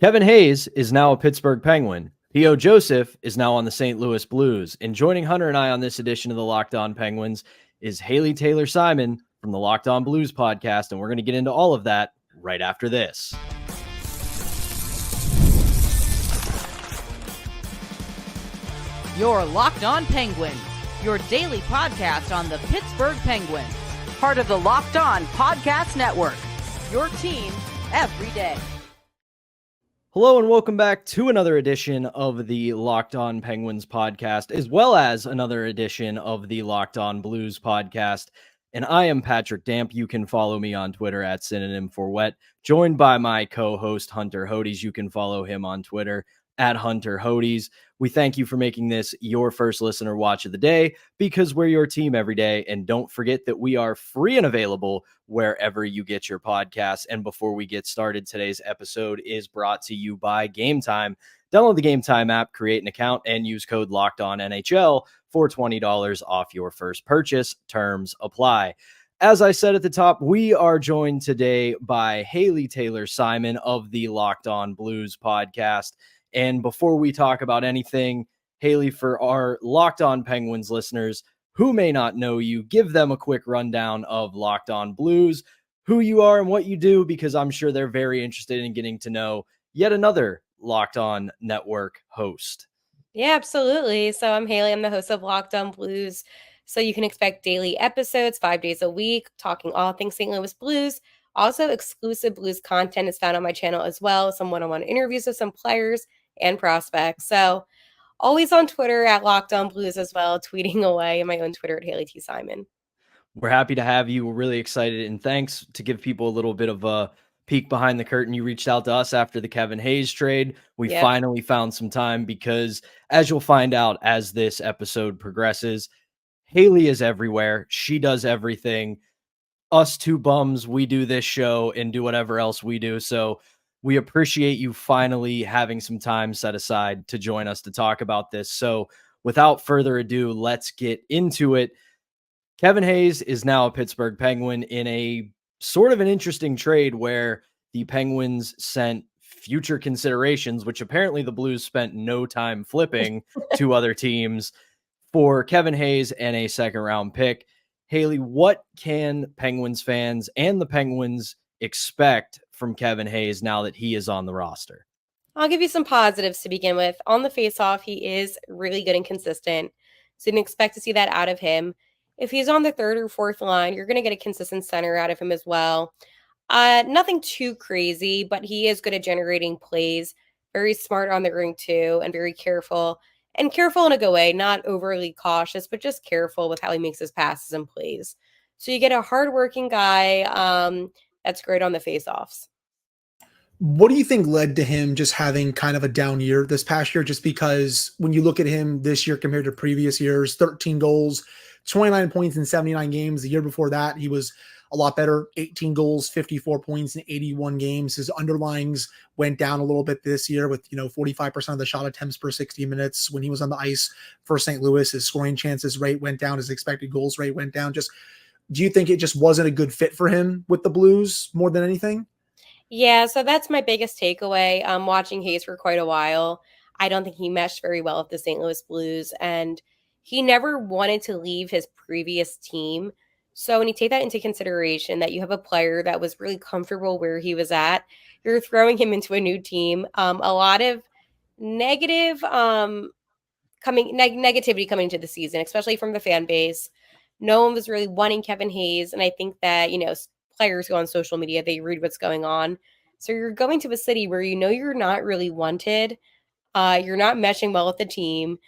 Kevin Hayes is now a Pittsburgh Penguin. P.O. Joseph is now on the St. Louis Blues. And joining Hunter and I on this edition of the Locked On Penguins is Haley Taylor Simon from the Locked On Blues podcast. And we're going to get into all of that right after this. Your Locked On Penguins, your daily podcast on the Pittsburgh Penguins. Part of the Locked On Podcast Network, your team every day. Hello and welcome back to another edition of the Locked On Penguins podcast, as well as another edition of the Locked On Blues podcast. And I am Patrick Damp. You can follow me on Twitter at Synonym for Wet, joined by my co-host Hunter Hodes. You can follow him on Twitter at Hunter Hodes. We thank you for making this your first listener watch of the day, because we're your team every day. And don't forget that we are free and available wherever you get your podcasts. And before we get started, today's episode is brought to you by Gametime. Download the Gametime app, create an account, and use code LOCKEDONNHL for $20 off your first purchase. Terms apply. As I said at the top, we are joined today by Haley Taylor Simon of the Locked On Blues podcast. And before we talk about anything, Haley, for our Locked On Penguins listeners who may not know you, give them a quick rundown of Locked On Blues, who you are and what you do, because I'm sure they're very interested in getting to know yet another Locked On Network host. Yeah, absolutely. So I'm Haley. I'm the host of Locked On Blues. So you can expect daily episodes, 5 days a week, talking all things St. Louis Blues. Also, exclusive Blues content is found on my channel as well. Some one-on-one interviews with some players and prospects. So always on Twitter at Locked On Blues as well, tweeting away, and my own Twitter at Haley T. Simon. We're happy to have you. We're really excited. And thanks to give people a little bit of a peek behind the curtain. You reached out to us after the Kevin Hayes trade. We finally found some time because, as you'll find out as this episode progresses, Haley is everywhere. She does everything. Us two bums, we do this show and do whatever else we do. So we appreciate you finally having some time set aside to join us to talk about this. So without further ado, let's get into it. Kevin Hayes is now a Pittsburgh Penguin in a sort of an interesting trade where the Penguins sent future considerations, which apparently the Blues spent no time flipping to other teams, for Kevin Hayes and a second-round pick. Haley, what can Penguins fans and the Penguins expect from Kevin Hayes now that he is on the roster? I'll give you some positives to begin with. On the faceoff, he is really good and consistent. So you can expect to see that out of him. If he's on the third or fourth line, you're going to get a consistent center out of him as well. Nothing too crazy, but he is good at generating plays. Very smart on the ring too, and very careful. And careful in a good way, not overly cautious, but just careful with how he makes his passes and plays. So you get a hardworking guy that's great on the faceoffs. What do you think led to him just having kind of a down year this past year? Just because when you look at him this year compared to previous years, 13 goals, 29 points in 79 games. The year before that, he was a lot better, 18 goals, 54 points in 81 games. His underlyings went down a little bit this year with, 45% of the shot attempts per 60 minutes when he was on the ice for St. Louis. His scoring chances rate went down. His expected goals rate went down. Just, do you think it just wasn't a good fit for him with the Blues more than anything? Yeah, so that's my biggest takeaway. Watching Hayes for quite a while, I don't think he meshed very well with the St. Louis Blues, and he never wanted to leave his previous team. So when you take that into consideration, that you have a player that was really comfortable where he was at, you're throwing him into a new team. A lot of negativity coming into the season, especially from the fan base. No one was really wanting Kevin Hayes, and I think that players go on social media, they read what's going on. So you're going to a city where you're not really wanted. You're not meshing well with the team.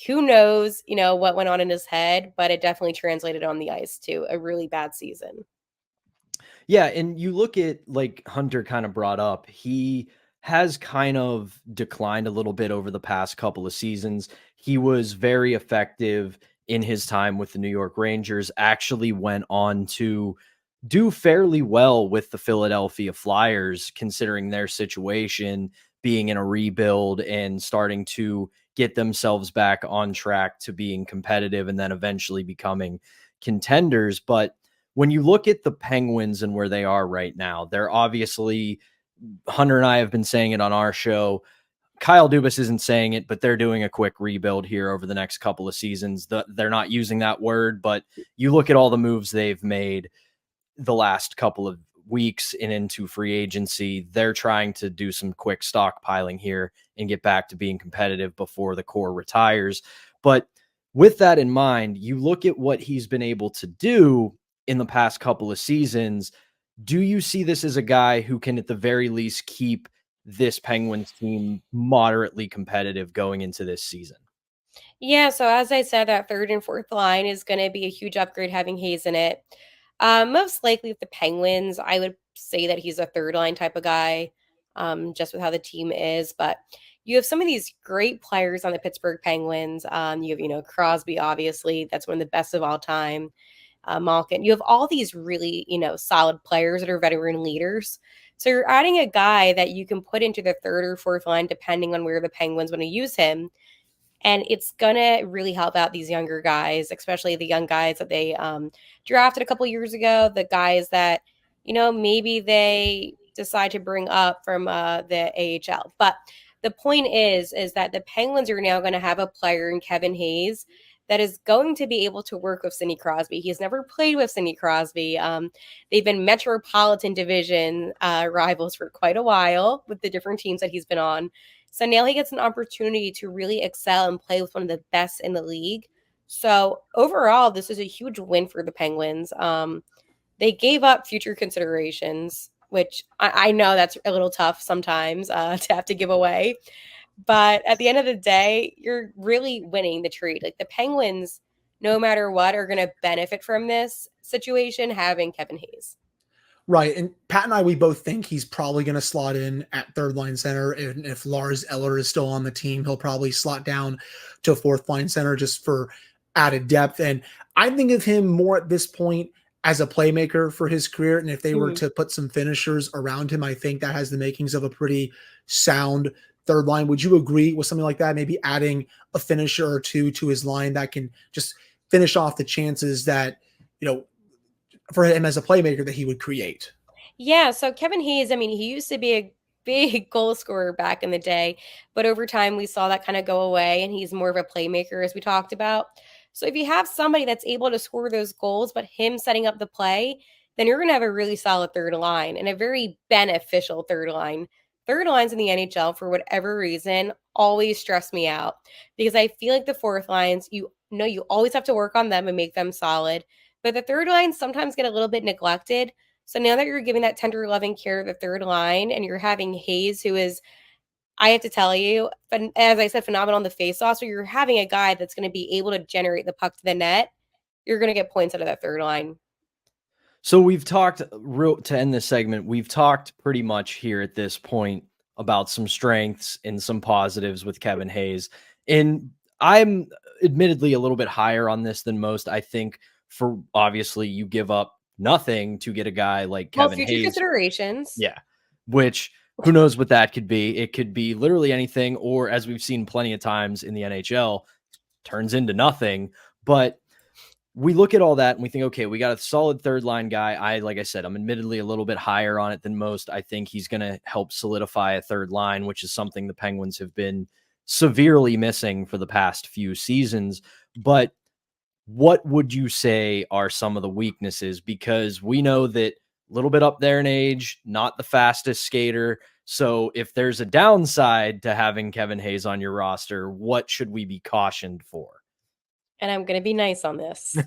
Who knows, what went on in his head, but it definitely translated on the ice to a really bad season. Yeah, and you look at, like Hunter kind of brought up, he has kind of declined a little bit over the past couple of seasons. He was very effective in his time with the New York Rangers, actually went on to do fairly well with the Philadelphia Flyers, considering their situation, being in a rebuild and starting to get themselves back on track to being competitive and then eventually becoming contenders. But when you look at the Penguins and where they are right now, they're obviously Hunter and I have been saying it on our show. Kyle Dubas isn't saying it, but they're doing a quick rebuild here over the next couple of seasons. They're not using that word, but you look at all the moves they've made the last couple of weeks and into free agency. They're trying to do some quick stockpiling here and get back to being competitive before the core retires. But with that in mind, you look at what he's been able to do in the past couple of seasons. Do you see this as a guy who can at the very least keep this Penguins team moderately competitive going into this season? Yeah, so as I said, that third and fourth line is going to be a huge upgrade having Hayes in it. Most likely with the Penguins, I would say that he's a third line type of guy, just with how the team is. But you have some of these great players on the Pittsburgh Penguins. You have, Crosby, obviously, that's one of the best of all time. Malkin. You have all these really, solid players that are veteran leaders. So you're adding a guy that you can put into the third or fourth line, depending on where the Penguins want to use him. And it's going to really help out these younger guys, especially the young guys that they drafted a couple years ago, the guys that, maybe they decide to bring up from the AHL. But the point is that the Penguins are now going to have a player in Kevin Hayes that is going to be able to work with Sidney Crosby. He's never played with Sidney Crosby. They've been Metropolitan Division rivals for quite a while with the different teams that he's been on. So now he gets an opportunity to really excel and play with one of the best in the league. So overall, this is a huge win for the Penguins. They gave up future considerations, which I know that's a little tough sometimes to have to give away. But at the end of the day, you're really winning the trade. Like the Penguins, no matter what, are going to benefit from this situation having Kevin Hayes. Right. And Pat and I, we both think he's probably going to slot in at third line center. And if Lars Eller is still on the team, he'll probably slot down to fourth line center just for added depth. And I think of him more at this point as a playmaker for his career. And if they were to put some finishers around him, I think that has the makings of a pretty sound third line. Would you agree with something like that? Maybe adding a finisher or two to his line that can just finish off the chances that, for him as a playmaker that he would create. Yeah, so Kevin Hayes, he used to be a big goal scorer back in the day, but over time we saw that kind of go away and he's more of a playmaker as we talked about. So if you have somebody that's able to score those goals, but him setting up the play, then you're going to have a really solid third line and a very beneficial third line. Third lines in the NHL, for whatever reason, always stress me out because I feel like the fourth lines, you always have to work on them and make them solid. But the third lines sometimes get a little bit neglected. So now that you're giving that tender loving care of the third line and you're having Hayes, who is, I have to tell you, but as I said, phenomenal on the faceoff. So you're having a guy that's going to be able to generate the puck to the net. You're going to get points out of that third line. So we've talked, to end this segment, we've talked pretty much here at this point about some strengths and some positives with Kevin Hayes. And I'm admittedly a little bit higher on this than most. I think for obviously you give up nothing to get a guy like Kevin future Hayes. Considerations. Yeah. Which who knows what that could be. It could be literally anything, or as we've seen plenty of times in the NHL, turns into nothing. But we look at all that and we think, okay, we got a solid third line guy. Like I said, I'm admittedly a little bit higher on it than most. I think he's going to help solidify a third line, which is something the Penguins have been severely missing for the past few seasons. But what would you say are some of the weaknesses? Because we know that a little bit up there in age, not the fastest skater. So if there's a downside to having Kevin Hayes on your roster, what should we be cautioned for? And I'm going to be nice on this.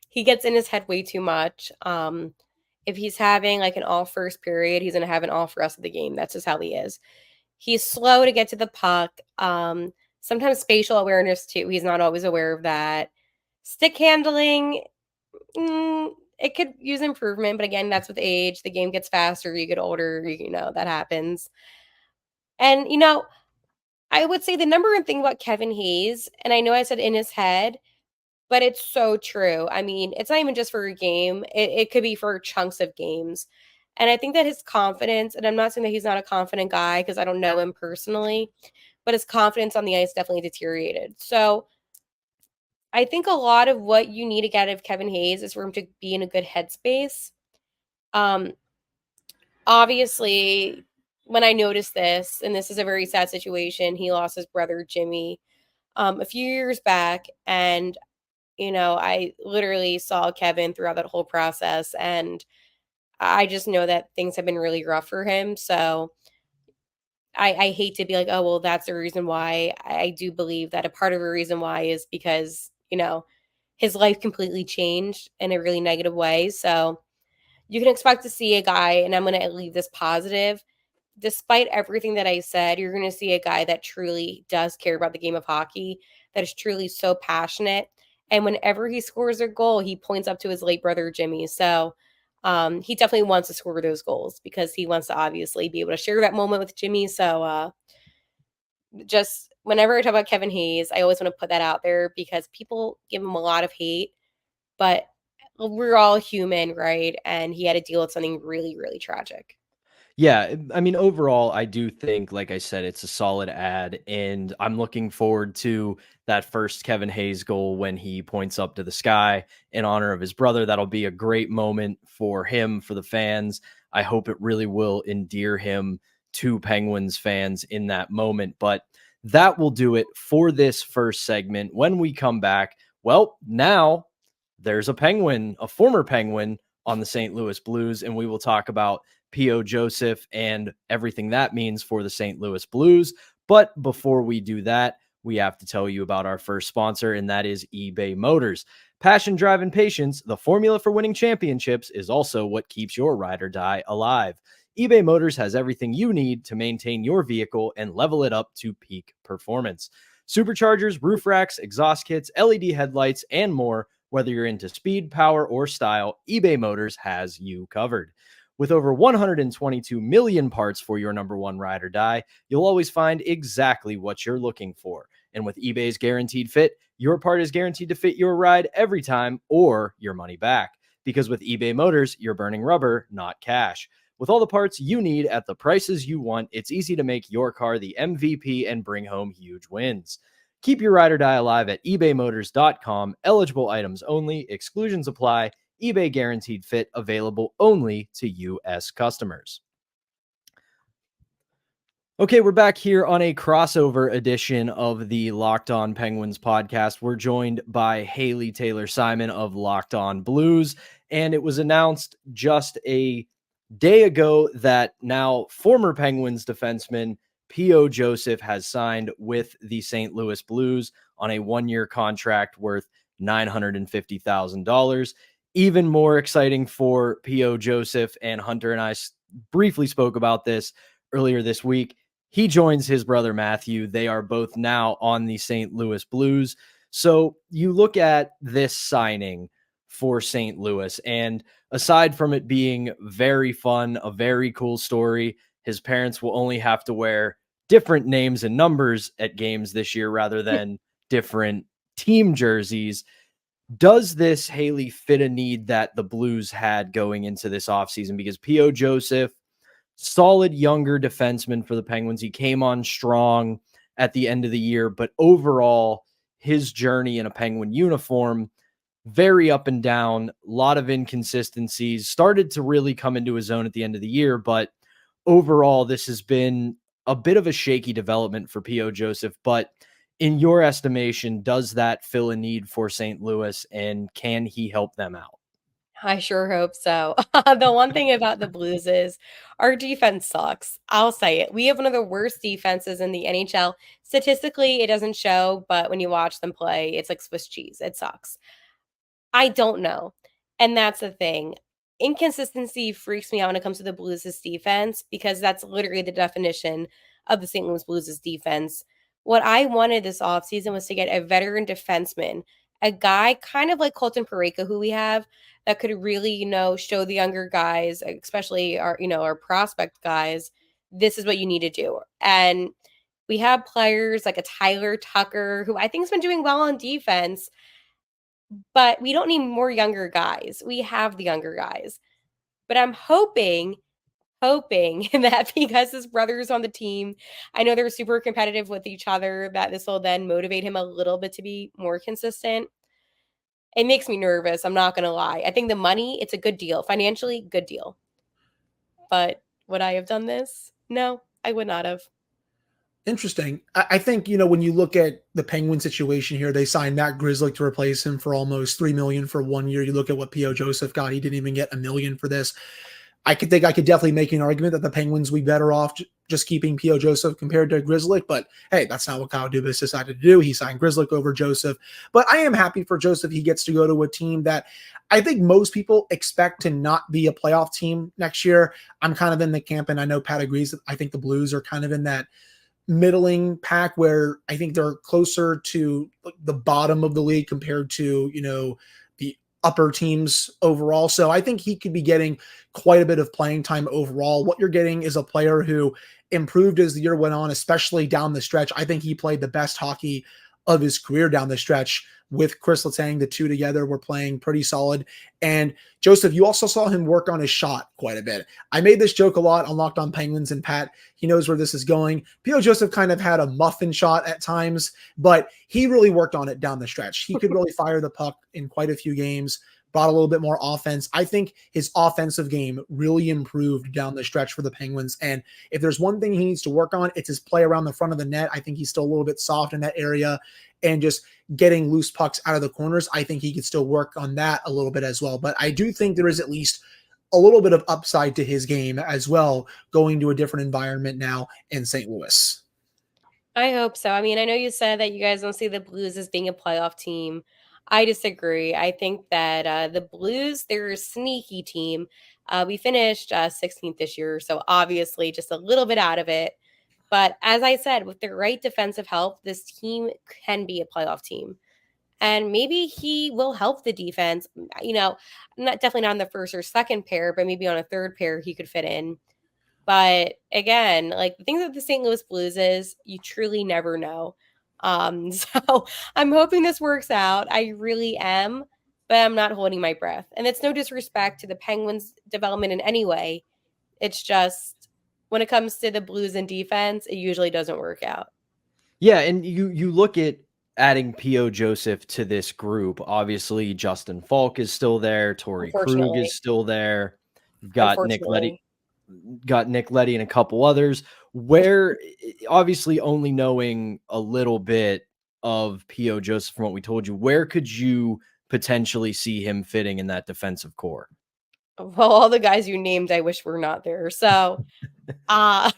He gets in his head way too much. If he's having like an all first period, he's going to have an all for rest of the game. That's just how he is. He's slow to get to the puck. Sometimes spatial awareness too. He's not always aware of that. Stick handling, it could use improvement. But again, that's with age. The game gets faster. You get older. That happens. And, I would say the number one thing about Kevin Hayes, and I know I said in his head, but it's so true. It's not even just for a game. It could be for chunks of games. And I think that his confidence, and I'm not saying that he's not a confident guy because I don't know him personally, but his confidence on the ice definitely deteriorated. So I think a lot of what you need to get out of Kevin Hayes is for him to be in a good headspace. Obviously, when I noticed this, and this is a very sad situation, he lost his brother Jimmy a few years back, and I literally saw Kevin throughout that whole process, and I just know that things have been really rough for him. So I hate to be like, oh, well, that's the reason why. I do believe that a part of the reason why is because, his life completely changed in a really negative way. So you can expect to see a guy, and I'm going to leave this positive. Despite everything that I said, you're going to see a guy that truly does care about the game of hockey, that is truly so passionate. And whenever he scores a goal, he points up to his late brother, Jimmy. So he definitely wants to score those goals because he wants to obviously be able to share that moment with Jimmy. So just whenever I talk about Kevin Hayes, I always want to put that out there because people give him a lot of hate, but we're all human, right? And he had to deal with something really, really tragic. Yeah, I mean, overall, I do think, like I said, it's a solid ad, and I'm looking forward to that first Kevin Hayes goal when he points up to the sky in honor of his brother. That'll be a great moment for him, for the fans. I hope it really will endear him to Penguins fans in that moment. But that will do it for this first segment. When we come back, well, now there's a Penguin, a former Penguin on the St. Louis Blues, and we will talk about P.O. Joseph and everything that means for the St. Louis Blues. But before we do that, we have to tell you about our first sponsor, and that is eBay Motors. Passion, drive, and patience, the formula for winning championships, is also what keeps your ride or die alive. eBay Motors has everything you need to maintain your vehicle and level it up to peak performance. Superchargers, roof racks, exhaust kits, LED headlights, and more. Whether you're into speed, power, or style, eBay Motors has you covered. With over 122 million parts for your number one ride or die, you'll always find exactly what you're looking for. And with eBay's Guaranteed Fit, your part is guaranteed to fit your ride every time or your money back. Because with eBay Motors, you're burning rubber, not cash. With all the parts you need at the prices you want, it's easy to make your car the MVP and bring home huge wins. Keep your ride or die alive at ebaymotors.com. Eligible items only. Exclusions apply. eBay Guaranteed Fit available only to U.S. customers. Okay, we're back here on a crossover edition of the Locked On Penguins podcast. We're joined by Haley Taylor Simon of Locked On Blues, and it was announced just a day ago that now former Penguins defenseman P.O. Joseph has signed with the St. Louis Blues on a one-year contract worth $950,000. Even more exciting for P.O. Joseph, and Hunter and I briefly spoke about this earlier this week. He joins his brother Matthew. They are both now on the St. Louis Blues. So you look at this signing for St. Louis, and aside from it being very fun, a very cool story, his parents will only have to wear different names and numbers at games this year rather than different team jerseys. Does this, Haley, fit a need that the Blues had going into this offseason? Because P.O. Joseph, solid younger defenseman for the Penguins. He came on strong at the end of the year, but overall, his journey in a Penguin uniform, very up and down, a lot of inconsistencies, started to really come into his own at the end of the year. But overall, this has been a bit of a shaky development for P.O. Joseph. But in your estimation, does that fill a need for St. Louis, and can he help them out? I sure hope so. The one thing about the Blues is our defense sucks. I'll say it. We have one of the worst defenses in the NHL. Statistically, it doesn't show, but when you watch them play, it's like Swiss cheese. It sucks. I don't know. And that's the thing. Inconsistency freaks me out when it comes to the Blues' defense because that's literally the definition of the St. Louis Blues' defense. What I wanted this offseason was to get a veteran defenseman, a guy kind of like Colton Parayko, who we have, that could really, show the younger guys, especially our prospect guys, this is what you need to do. And we have players like a Tyler Tucker, who I think has been doing well on defense, but we don't need more younger guys. We have the younger guys. But I'm hoping that because his brother's on the team, I know they're super competitive with each other, that this will then motivate him a little bit to be more consistent. It makes me nervous. I'm not going to lie. I think the money, it's a good deal. Financially, good deal. But Would I have done this? No, I would not have. Interesting. I think, when you look at the Penguin situation here, they signed Matt Grizzlick to replace him for almost $3 million for 1 year. You look at what P.O. Joseph got. He didn't even get $1 million for this. I could definitely make an argument that the Penguins would be better off just keeping P.O. Joseph compared to Grizzlick. But hey, that's not what Kyle Dubas decided to do. He signed Grizzlick over Joseph. But I am happy for Joseph. He gets to go to a team that I think most people expect to not be a playoff team next year. I'm kind of in the camp, and I know Pat agrees. I think the Blues are kind of in that middling pack where I think they're closer to the bottom of the league compared to, the upper teams overall. So I think he could be getting quite a bit of playing time overall. What you're getting is a player who improved as the year went on, especially down the stretch. I think he played the best hockey of his career down the stretch with Chris Letang. The two together were playing pretty solid. And Joseph, you also saw him work on his shot quite a bit. I made this joke a lot on Locked On Penguins, and Pat, he knows where this is going. P.O. Joseph kind of had a muffin shot at times, but he really worked on it down the stretch. He could really fire the puck in quite a few games, brought a little bit more offense. I think his offensive game really improved down the stretch for the Penguins. And if there's one thing he needs to work on, it's his play around the front of the net. I think he's still a little bit soft in that area, and just getting loose pucks out of the corners. I think he could still work on that a little bit as well. But I do think there is at least a little bit of upside to his game as well, going to a different environment now in St. Louis. I hope so. I mean, I know you said that you guys don't see the Blues as being a playoff team. I disagree. I think that the Blues, they're a sneaky team. We finished 16th this year, so obviously just a little bit out of it. But as I said, with the right defensive help, this team can be a playoff team. And maybe he will help the defense, definitely not on the first or second pair, but maybe on a third pair he could fit in. But again, like the things with the St. Louis Blues is you truly never know. So I'm hoping this works out. I really am, but I'm not holding my breath. And it's no disrespect to the Penguins' development in any way. It's just when it comes to the Blues and defense, it usually doesn't work out. Yeah, and you look at adding P.O. Joseph to this group. Obviously, Justin Falk is still there. Torrey Krug is still there. You've got Nick Leddy and a couple others. Where obviously only knowing a little bit of P.O. Joseph from what we told you, where could you potentially see him fitting in that defensive core? Well, all the guys you named, I wish were not there. So, no,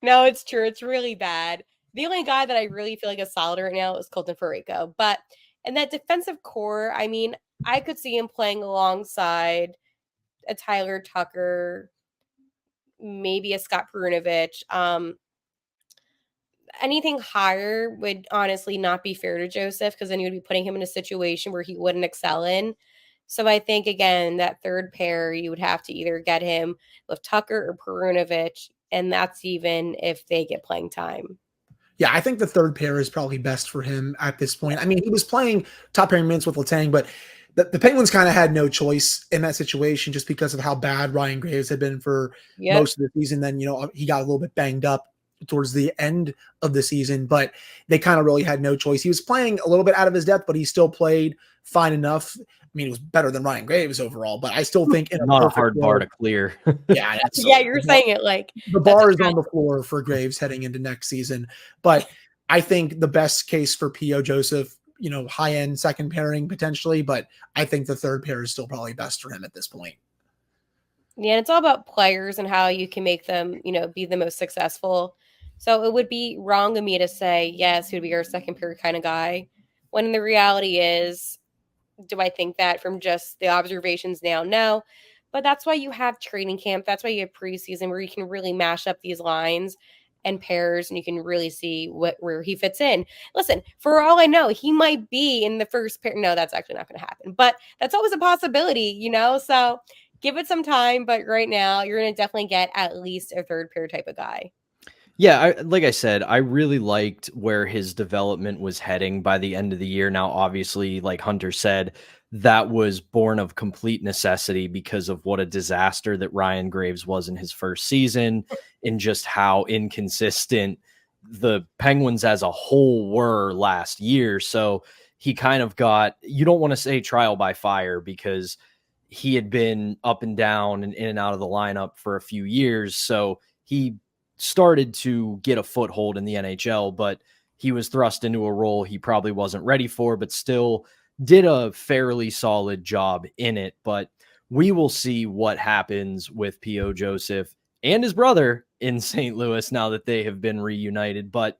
it's true. It's really bad. The only guy that I really feel like is solid right now is Colton Parayko. But in that defensive core, I mean, I could see him playing alongside a Tyler Tucker, maybe a Scott Perunovich. Anything higher would honestly not be fair to Joseph, because then you would be putting him in a situation where he wouldn't excel in. So I think, again, that third pair, you would have to either get him with Tucker or Perunovich, and that's even if they get playing time. Yeah, I think the third pair is probably best for him at this point. I mean, he was playing top pairing minutes with Letang, but the Penguins kind of had no choice in that situation just because of how bad Ryan Graves had been for most of the season. Then, he got a little bit banged up towards the end of the season, but they kind of really had no choice. He was playing a little bit out of his depth, but he still played fine enough. I mean, it was better than Ryan Graves overall, but I still think not a hard bar to clear. Yeah, yeah, you're saying it like the bar is on the floor for Graves heading into next season. But I think the best case for P.O. Joseph, high end second pairing potentially, but I think the third pair is still probably best for him at this point. Yeah, and it's all about players and how you can make them, be the most successful. So it would be wrong of me to say, yes, he would be our second pair kind of guy, when the reality is, do I think that from just the observations now? No. But that's why you have training camp. That's why you have preseason, where you can really mash up these lines and pairs, and you can really see where he fits in. Listen, for all I know, he might be in the first pair. No, that's actually not going to happen. But that's always a possibility, So give it some time. But right now, you're going to definitely get at least a third pair type of guy. Yeah, like I said, I really liked where his development was heading by the end of the year. Now, obviously, like Hunter said, that was born of complete necessity because of what a disaster that Ryan Graves was in his first season, and just how inconsistent the Penguins as a whole were last year. So he kind of got, you don't want to say trial by fire, because he had been up and down and in and out of the lineup for a few years. So he started to get a foothold in the NHL, but he was thrust into a role he probably wasn't ready for, but still did a fairly solid job in it. But we will see what happens with P.O. Joseph and his brother in St. Louis now that they have been reunited. But